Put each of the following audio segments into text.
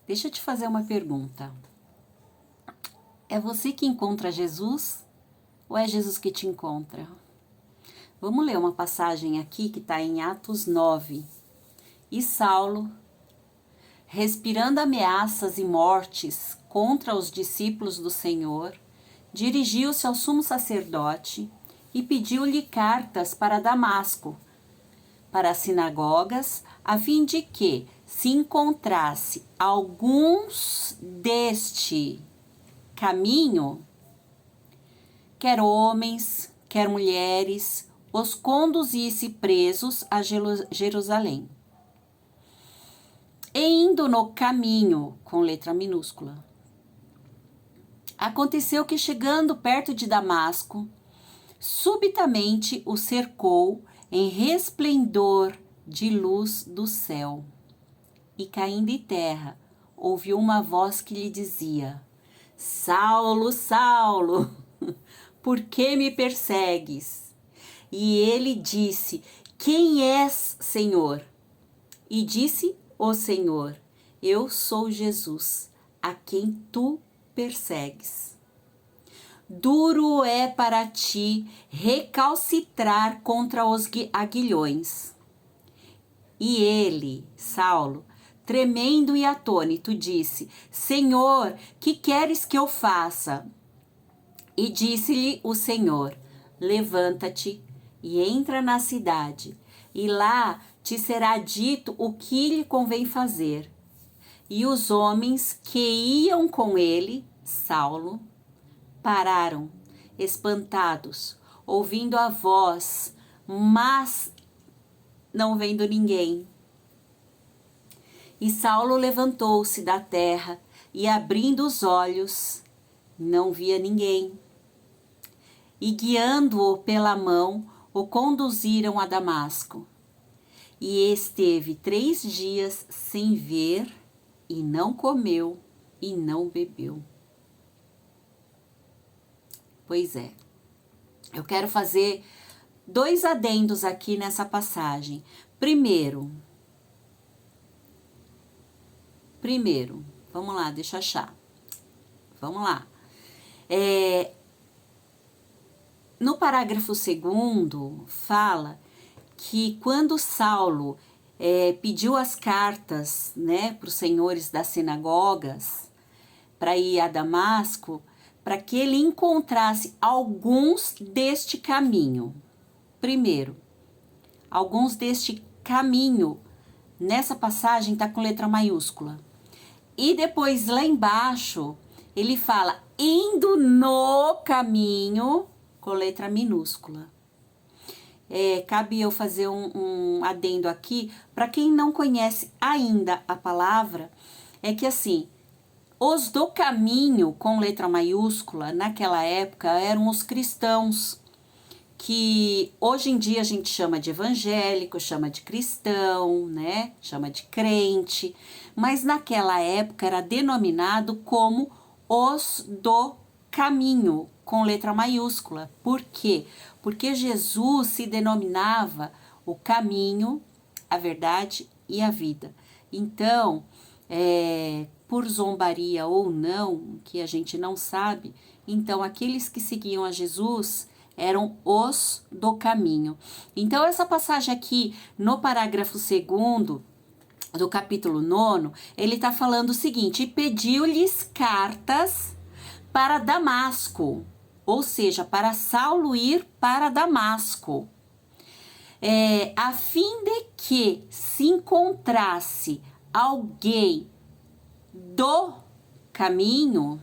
Deixa eu te fazer uma pergunta. É você que encontra Jesus ou é Jesus que te encontra? Vamos ler uma passagem aqui que está em Atos 9. E Saulo, respirando ameaças e mortes contra os discípulos do Senhor, dirigiu-se ao sumo sacerdote e pediu-lhe cartas para Damasco, para as sinagogas, a fim de que, se encontrasse alguns deste caminho, quer homens, quer mulheres, os conduzisse presos a Jerusalém. E indo no caminho, com letra minúscula, aconteceu que, chegando perto de Damasco, subitamente o cercou em resplendor de luz do céu. E caindo em terra, ouviu uma voz que lhe dizia: Saulo, Saulo, por que me persegues? E ele disse: Quem és, Senhor? E disse o Senhor: Eu sou Jesus, a quem tu persegues. Duro é para ti recalcitrar contra os aguilhões. E ele, Saulo, tremendo e atônito, disse: Senhor, que queres que eu faça? E disse-lhe o Senhor: Levanta-te e entra na cidade, e lá te será dito o que lhe convém fazer. E os homens que iam com ele, Saulo, pararam, espantados, ouvindo a voz, mas não vendo ninguém. E Saulo levantou-se da terra e, abrindo os olhos, não via ninguém. E, guiando-o pela mão, o conduziram a Damasco. E esteve 3 dias sem ver, e não comeu, e não bebeu. Pois é, eu quero fazer 2 adendos aqui nessa passagem. Primeiro, vamos lá, deixa eu achar. Vamos lá. No parágrafo 2º, fala que quando Saulo pediu as cartas, né, para os senhores das sinagogas, para ir a Damasco, para que ele encontrasse alguns deste caminho. Primeiro, alguns deste caminho, nessa passagem está com letra maiúscula. E depois lá embaixo, ele fala indo no caminho, com letra minúscula. Cabe eu fazer um adendo aqui, para quem não conhece ainda a palavra, é que assim, os do caminho, com letra maiúscula, naquela época, eram os cristãos, que hoje em dia a gente chama de evangélico, chama de cristão, né? Chama de crente, mas naquela época era denominado como os do caminho, com letra maiúscula. Por quê? Porque Jesus se denominava o caminho, a verdade e a vida. Então, por zombaria ou não, que a gente não sabe, então aqueles que seguiam a Jesus eram os do caminho. Então, essa passagem aqui, no parágrafo 2º, do capítulo 9, ele está falando o seguinte: e pediu-lhes cartas para Damasco, ou seja, para Saulo ir para Damasco, a fim de que se encontrasse alguém do caminho,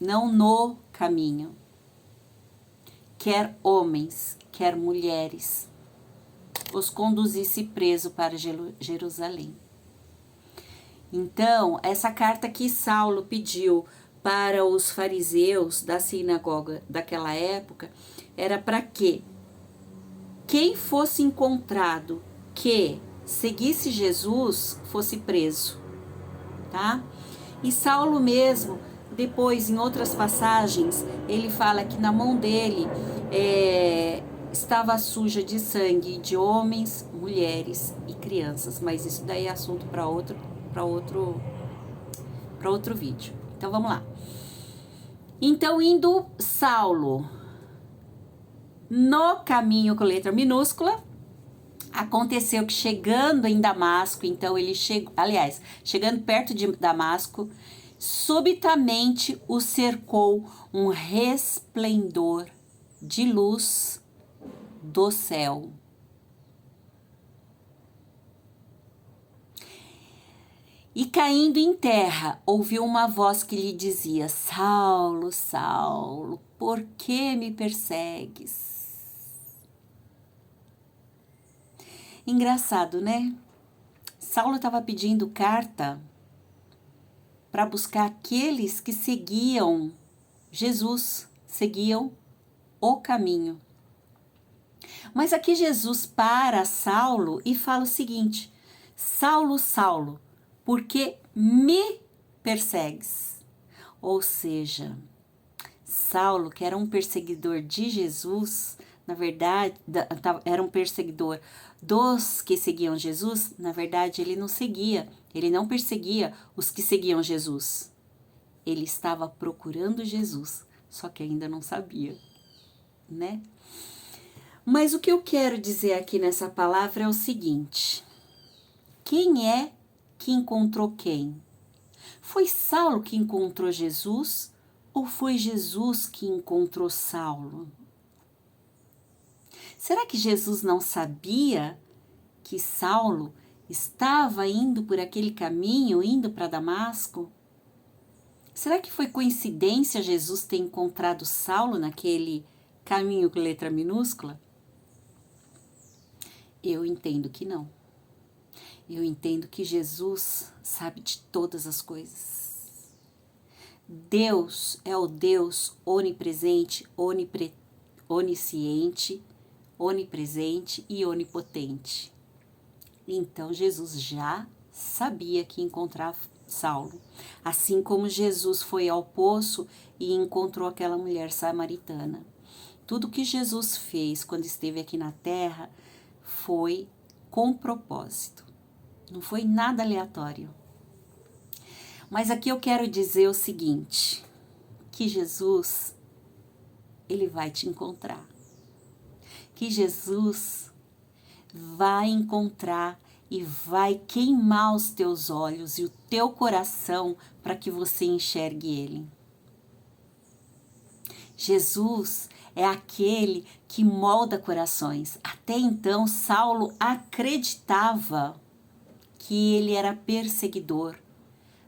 não no caminho, quer homens, quer mulheres, os conduzisse preso para Jerusalém. Então, essa carta que Saulo pediu para os fariseus da sinagoga daquela época era para que quem fosse encontrado que seguisse Jesus fosse preso, tá? E Saulo mesmo, depois em outras passagens, ele fala que na mão dele estava suja de sangue de homens, mulheres e crianças, mas isso daí é assunto para outro para outro vídeo. Então vamos lá. Então, indo Saulo no caminho com letra minúscula, aconteceu que chegando em Damasco, então ele chegou, aliás, chegando perto de Damasco, subitamente o cercou um resplendor de luz do céu. E caindo em terra, ouviu uma voz que lhe dizia: Saulo, Saulo, por que me persegues? Engraçado, né? Saulo estava pedindo carta para buscar aqueles que seguiam Jesus, seguiam o caminho. Mas aqui Jesus para Saulo e fala o seguinte: Saulo, Saulo, por que me persegues? Ou seja, Saulo, que era um perseguidor de Jesus, na verdade, era um perseguidor dos que seguiam Jesus, na verdade ele não perseguia os que seguiam Jesus. Ele estava procurando Jesus, só que ainda não sabia, né? Mas o que eu quero dizer aqui nessa palavra é o seguinte: quem é que encontrou quem? Foi Saulo que encontrou Jesus ou foi Jesus que encontrou Saulo? Será que Jesus não sabia que Saulo estava indo por aquele caminho, indo para Damasco? Será que foi coincidência Jesus ter encontrado Saulo naquele caminho com letra minúscula? Eu entendo que não. Eu entendo que Jesus sabe de todas as coisas. Deus é o Deus onipresente, onisciente, onipresente e onipotente. Então Jesus já sabia que ia encontrar Saulo, assim como Jesus foi ao poço e encontrou aquela mulher samaritana. Tudo que Jesus fez quando esteve aqui na terra foi com propósito. Não foi nada aleatório. Mas aqui eu quero dizer o seguinte, que Jesus, ele vai te encontrar. Que Jesus vai encontrar e vai queimar os teus olhos e o teu coração para que você enxergue ele. Jesus é aquele que molda corações. Até então, Saulo acreditava que ele era perseguidor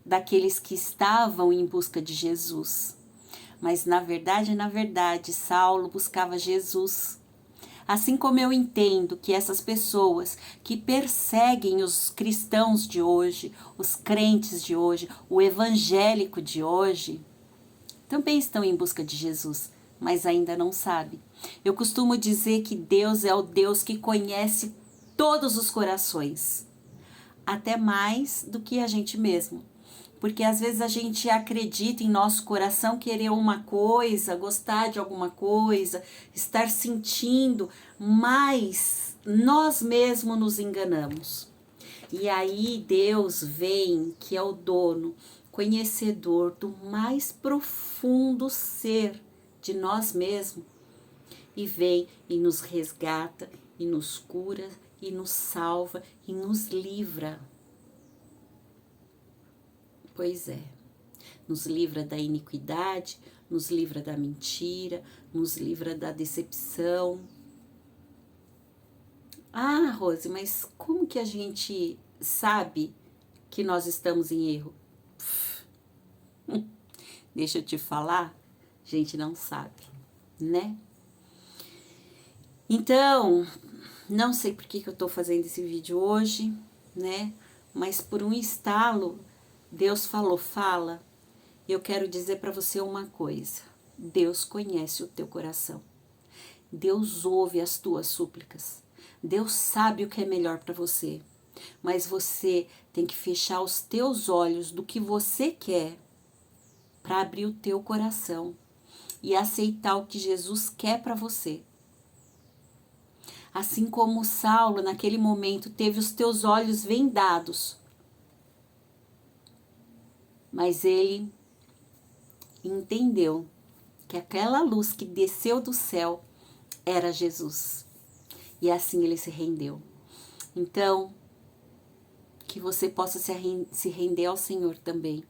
daqueles que estavam em busca de Jesus. Mas na verdade, Saulo buscava Jesus. Assim como eu entendo que essas pessoas que perseguem os cristãos de hoje, os crentes de hoje, o evangélico de hoje, também estão em busca de Jesus, mas ainda não sabem. Eu costumo dizer que Deus é o Deus que conhece todos os corações, até mais do que a gente mesmo. Porque às vezes a gente acredita em nosso coração querer uma coisa, gostar de alguma coisa, estar sentindo, mas nós mesmos nos enganamos. E aí Deus vem, que é o dono, conhecedor do mais profundo ser de nós mesmos, e vem e nos resgata, e nos cura, e nos salva, e nos livra. Pois é, nos livra da iniquidade, nos livra da mentira, nos livra da decepção. Ah, Rose, mas como que a gente sabe que nós estamos em erro? Deixa eu te falar, a gente não sabe, né? Então, não sei por que eu tô fazendo esse vídeo hoje, né? Mas por um estalo, Deus falou, fala. Eu quero dizer para você uma coisa. Deus conhece o teu coração. Deus ouve as tuas súplicas. Deus sabe o que é melhor para você. Mas você tem que fechar os teus olhos do que você quer para abrir o teu coração e aceitar o que Jesus quer para você. Assim como Saulo, naquele momento, teve os teus olhos vendados. Mas ele entendeu que aquela luz que desceu do céu era Jesus. E assim ele se rendeu. Então, que você possa se render ao Senhor também.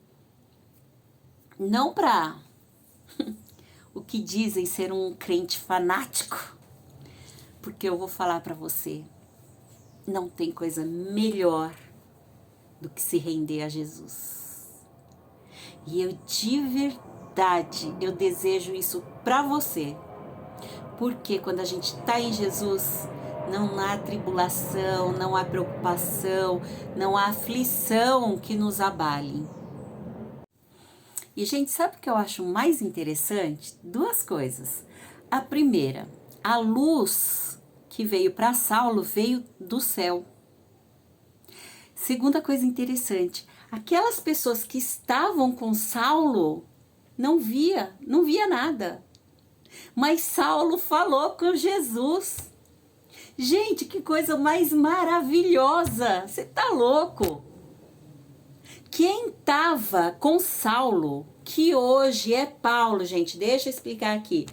Não para o que dizem ser um crente fanático, porque eu vou falar para você, não tem coisa melhor do que se render a Jesus. E eu de verdade, eu desejo isso para você. Porque quando a gente está em Jesus, não há tribulação, não há preocupação, não há aflição que nos abale. E, gente, sabe o que eu acho mais interessante? Duas coisas. A primeira, a luz que veio para Saulo veio do céu. Segunda coisa interessante, aquelas pessoas que estavam com Saulo não via nada. Mas Saulo falou com Jesus. Gente, que coisa mais maravilhosa! Você tá louco? Quem tava com Saulo, que hoje é Paulo, gente, deixa eu explicar aqui.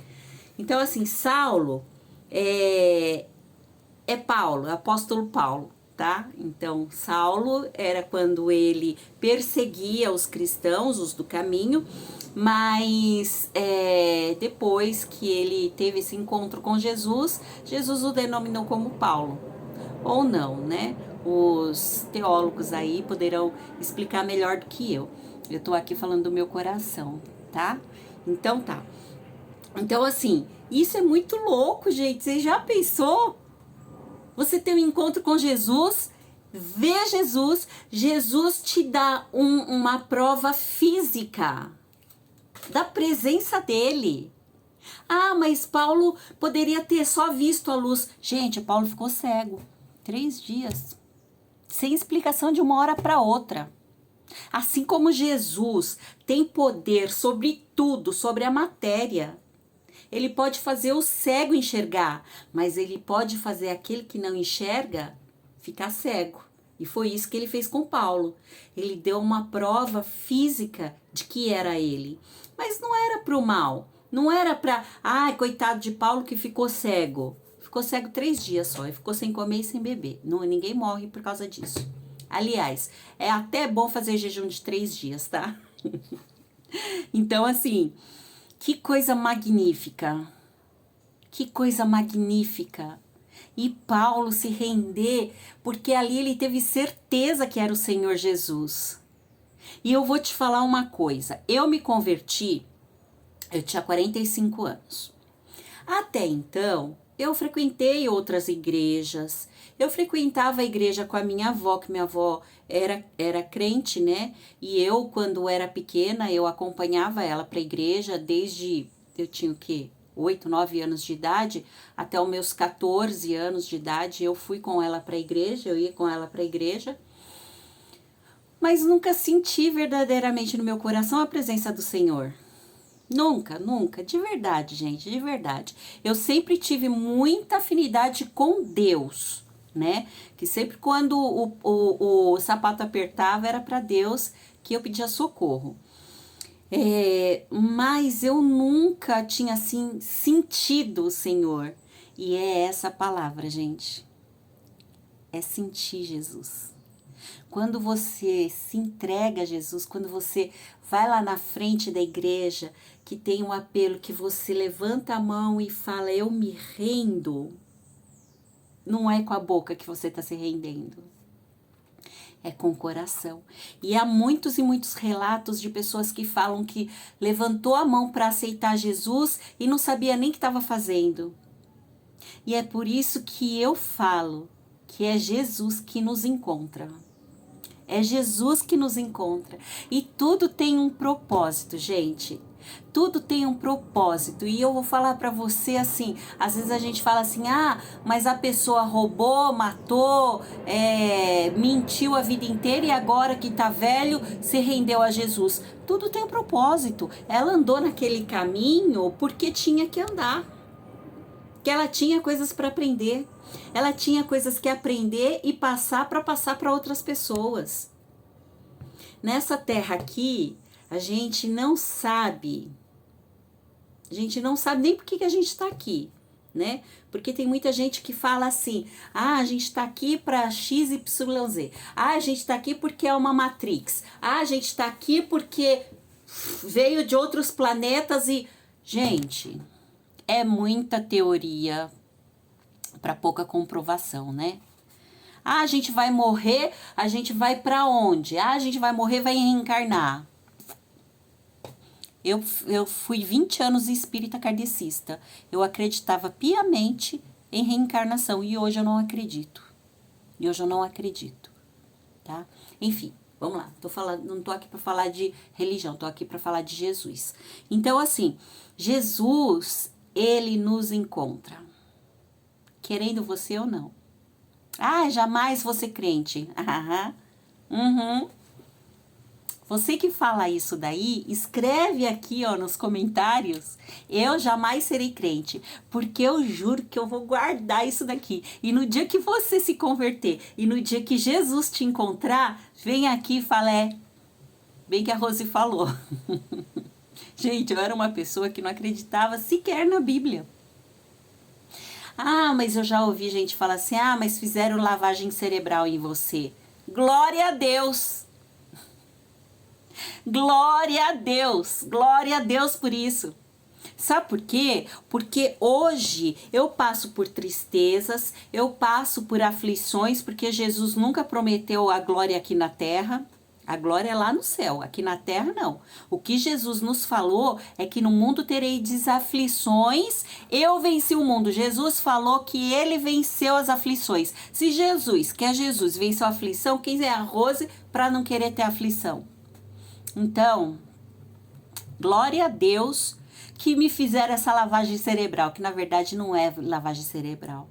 Então, assim, Saulo é Paulo, é apóstolo Paulo, tá? Então, Saulo era quando ele perseguia os cristãos, os do caminho, mas depois que ele teve esse encontro com Jesus, Jesus o denominou como Paulo. Ou não, né? Os teólogos aí poderão explicar melhor do que eu. Eu tô aqui falando do meu coração, tá? Então tá. Então assim, isso é muito louco, gente. Você já pensou? Você tem um encontro com Jesus, vê Jesus, Jesus te dá uma prova física da presença dele. Ah, mas Paulo poderia ter só visto a luz. Gente, Paulo ficou cego 3 dias, sem explicação de uma hora para outra. Assim como Jesus tem poder sobre tudo, sobre a matéria. Ele pode fazer o cego enxergar, mas ele pode fazer aquele que não enxerga ficar cego. E foi isso que ele fez com Paulo. Ele deu uma prova física de que era ele. Mas não era para o mal. Não era para, coitado de Paulo que ficou cego. Ficou cego 3 dias só e ficou sem comer e sem beber. Não, ninguém morre por causa disso. Aliás, é até bom fazer jejum de 3 dias, tá? Então, assim, que coisa magnífica. Que coisa magnífica. E Paulo se render, porque ali ele teve certeza que era o Senhor Jesus. E eu vou te falar uma coisa. Eu me converti, eu tinha 45 anos. Até então, eu frequentei outras igrejas. Eu frequentava a igreja com a minha avó, que minha avó era crente, né? E eu, quando era pequena, eu acompanhava ela para a igreja desde, eu tinha o quê? 8, 9 anos de idade, até os meus 14 anos de idade, eu fui com ela para a igreja, eu ia com ela para a igreja. Mas nunca senti verdadeiramente no meu coração a presença do Senhor. Nunca, nunca, de verdade, gente, de verdade. Eu sempre tive muita afinidade com Deus, né? Que sempre quando o sapato apertava era para Deus que eu pedia socorro. Mas eu nunca tinha assim sentido o Senhor. E é essa palavra, gente. É sentir Jesus. Quando você se entrega a Jesus, quando você vai lá na frente da igreja, que tem um apelo, que você levanta a mão e fala, eu me rendo, não é com a boca que você está se rendendo, é com o coração. E há muitos e muitos relatos de pessoas que falam que levantou a mão para aceitar Jesus e não sabia nem o que estava fazendo. E é por isso que eu falo que é Jesus que nos encontra. É Jesus que nos encontra. E tudo tem um propósito, gente. Tudo tem um propósito. E eu vou falar para você assim, às vezes a gente fala assim, mas a pessoa roubou, matou, mentiu a vida inteira e agora que tá velho, se rendeu a Jesus. Tudo tem um propósito. Ela andou naquele caminho porque tinha que andar. Que ela tinha coisas para aprender. Ela tinha coisas que aprender e passar para outras pessoas. Nessa terra aqui, a gente não sabe nem por que a gente está aqui, né? Porque tem muita gente que fala assim, a gente está aqui para X, Y, Z. A gente está aqui porque é uma Matrix. A gente está aqui porque veio de outros planetas e... Gente, é muita teoria para pouca comprovação, né? A gente vai morrer, a gente vai para onde? A gente vai morrer, vai reencarnar. Eu fui 20 anos espírita kardecista. Eu acreditava piamente em reencarnação e hoje eu não acredito. Tá? Enfim, vamos lá. Não tô aqui para falar de religião, tô aqui para falar de Jesus. Então, assim, Jesus, ele nos encontra, querendo você ou não. Jamais vou ser crente. Uhum. Você que fala isso daí, escreve aqui, ó, nos comentários. Eu jamais serei crente, porque eu juro que eu vou guardar isso daqui. E no dia que você se converter, e no dia que Jesus te encontrar, vem aqui e fala, bem que a Rose falou. Gente, eu era uma pessoa que não acreditava sequer na Bíblia. Mas eu já ouvi gente falar assim, mas fizeram lavagem cerebral em você. Glória a Deus! Glória a Deus por isso. Sabe por quê? Porque hoje eu passo por tristezas, eu passo por aflições, porque Jesus nunca prometeu a glória aqui na terra. A glória é lá no céu, aqui na terra não. O que Jesus nos falou é que no mundo tereis aflições, eu venci o mundo. Jesus falou que ele venceu as aflições. Se Jesus, que é Jesus, venceu a aflição, quem é a Rose para não querer ter aflição? Então, glória a Deus que me fizeram essa lavagem cerebral, que na verdade não é lavagem cerebral.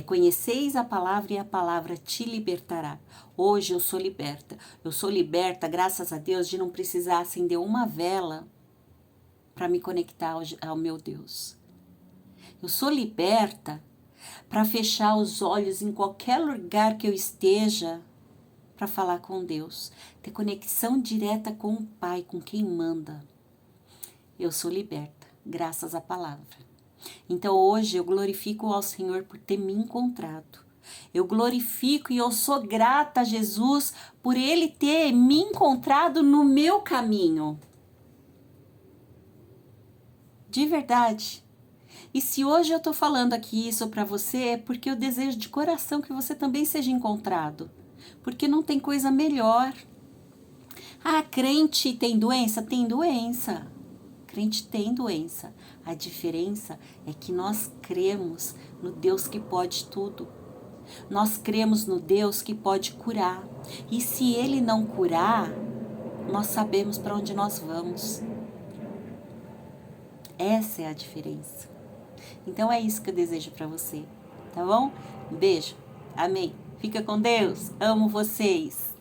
Conheceis a palavra e a palavra te libertará. Hoje eu sou liberta. Eu sou liberta, graças a Deus, de não precisar acender uma vela para me conectar ao meu Deus. Eu sou liberta para fechar os olhos em qualquer lugar que eu esteja para falar com Deus, ter conexão direta com o Pai, com quem manda. Eu sou liberta, graças à palavra. Então hoje eu glorifico ao Senhor por ter me encontrado. Eu glorifico e eu sou grata a Jesus por Ele ter me encontrado no meu caminho. De verdade. E se hoje eu tô falando aqui isso para você, é porque eu desejo de coração que você também seja encontrado. Porque não tem coisa melhor. Crente tem doença? Tem doença. Crente tem doença. A diferença é que nós cremos no Deus que pode tudo. Nós cremos no Deus que pode curar. E se Ele não curar, nós sabemos para onde nós vamos. Essa é a diferença. Então é isso que eu desejo para você, tá bom? Um beijo. Amém. Fica com Deus. Amo vocês.